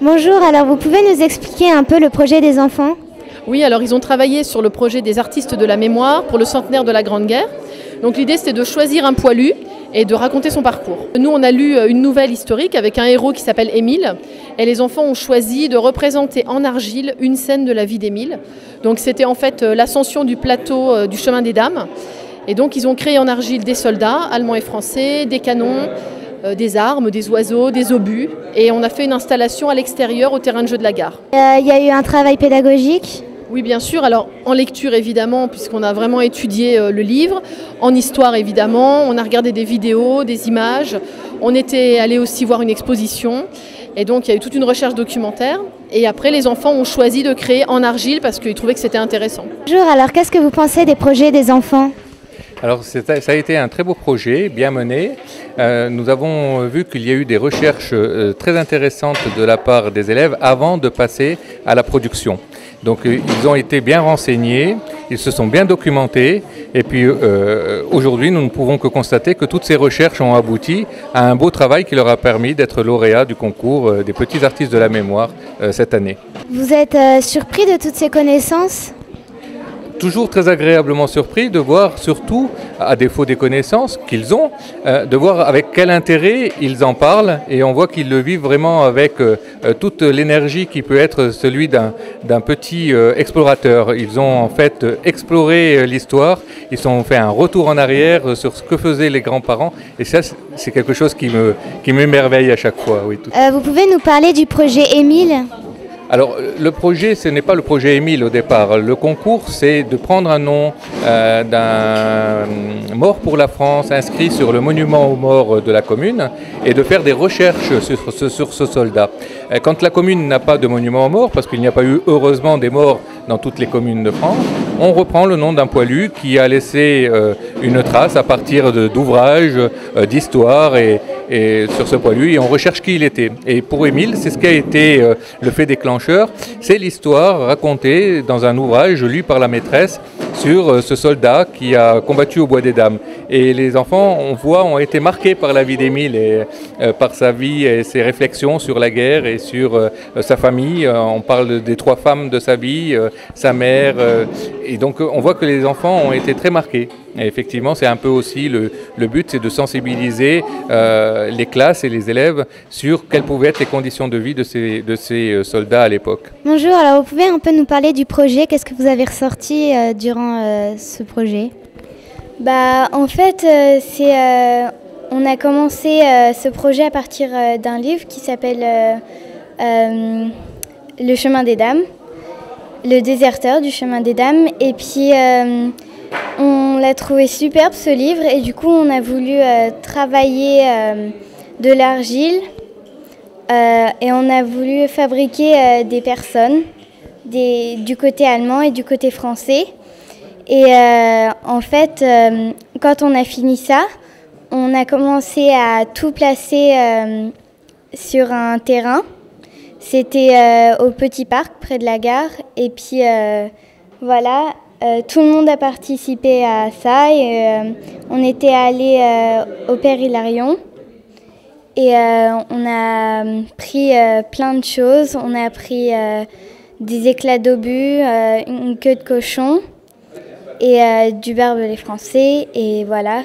Bonjour, alors vous pouvez nous expliquer un peu le projet des enfants? Oui, alors ils ont travaillé sur le projet des artistes de la mémoire pour le centenaire de la Grande Guerre. Donc l'idée c'était de choisir un poilu et de raconter son parcours. Nous on a lu une nouvelle historique avec un héros qui s'appelle Émile et les enfants ont choisi de représenter en argile une scène de la vie d'Émile. Donc c'était en fait l'ascension du plateau du chemin des dames et donc ils ont créé en argile des soldats allemands et français, des canons, des armes, des oiseaux, des obus et on a fait une installation à l'extérieur au terrain de jeu de la gare. Il y a eu un travail pédagogique? Oui, bien sûr. Alors, en lecture, évidemment, puisqu'on a vraiment étudié le livre. En histoire, évidemment. On a regardé des vidéos, des images. On était allé aussi voir une exposition. Et donc, il y a eu toute une recherche documentaire. Et après, les enfants ont choisi de créer en argile parce qu'ils trouvaient que c'était intéressant. Bonjour, alors qu'est-ce que vous pensez des projets des enfants? Alors ça a été un très beau projet, bien mené. Nous avons vu qu'il y a eu des recherches très intéressantes de la part des élèves avant de passer à la production. Donc ils ont été bien renseignés, ils se sont bien documentés et puis aujourd'hui nous ne pouvons que constater que toutes ces recherches ont abouti à un beau travail qui leur a permis d'être lauréats du concours des petits artistes de la mémoire cette année. Vous êtes surpris de toutes ces connaissances? Toujours très agréablement surpris de voir, surtout à défaut des connaissances qu'ils ont, de voir avec quel intérêt ils en parlent et on voit qu'ils le vivent vraiment avec toute l'énergie qui peut être celui d'un petit explorateur. Ils ont en fait exploré l'histoire, ils ont fait un retour en arrière sur ce que faisaient les grands-parents et ça c'est quelque chose qui m'émerveille à chaque fois. Oui, vous pouvez nous parler du projet Émile? Alors le projet, ce n'est pas le projet Émile au départ. Le concours, c'est de prendre un nom d'un mort pour la France inscrit sur le monument aux morts de la commune et de faire des recherches sur ce soldat. Quand la commune n'a pas de monument aux morts, parce qu'il n'y a pas eu heureusement des morts dans toutes les communes de France, on reprend le nom d'un poilu qui a laissé une trace à partir d'ouvrages, d'histoires et sur ce poilu et on recherche qui il était. Et pour Émile, c'est ce qui a été le fait déclencheur, c'est l'histoire racontée dans un ouvrage lu par la maîtresse sur ce soldat qui a combattu au Bois des Dames. Et les enfants, on voit, ont été marqués par la vie d'Émile et par sa vie et ses réflexions sur la guerre et sur sa famille. On parle des 3 femmes de sa vie, sa mère. Et donc on voit que les enfants ont été très marqués. Et effectivement, c'est un peu aussi le but, c'est de sensibiliser les classes et les élèves sur quelles pouvaient être les conditions de vie de ces soldats à l'époque. Bonjour, alors vous pouvez un peu nous parler du projet? Qu'est-ce que vous avez ressorti durant ce projet? En fait, on a commencé ce projet à partir d'un livre qui s'appelle Le chemin des dames, le déserteur du chemin des dames. Et puis, on l'a trouvé superbe ce livre et du coup, on a voulu travailler de l'argile et on a voulu fabriquer des personnes du côté allemand et du côté français. Et en fait, quand on a fini ça, on a commencé à tout placer sur un terrain. C'était au petit parc près de la gare. Et puis voilà, tout le monde a participé à ça. Et on était allé au Père Hilarion. Et on a pris plein de choses. On a pris des éclats d'obus, une queue de cochon et du barbelé français, et voilà.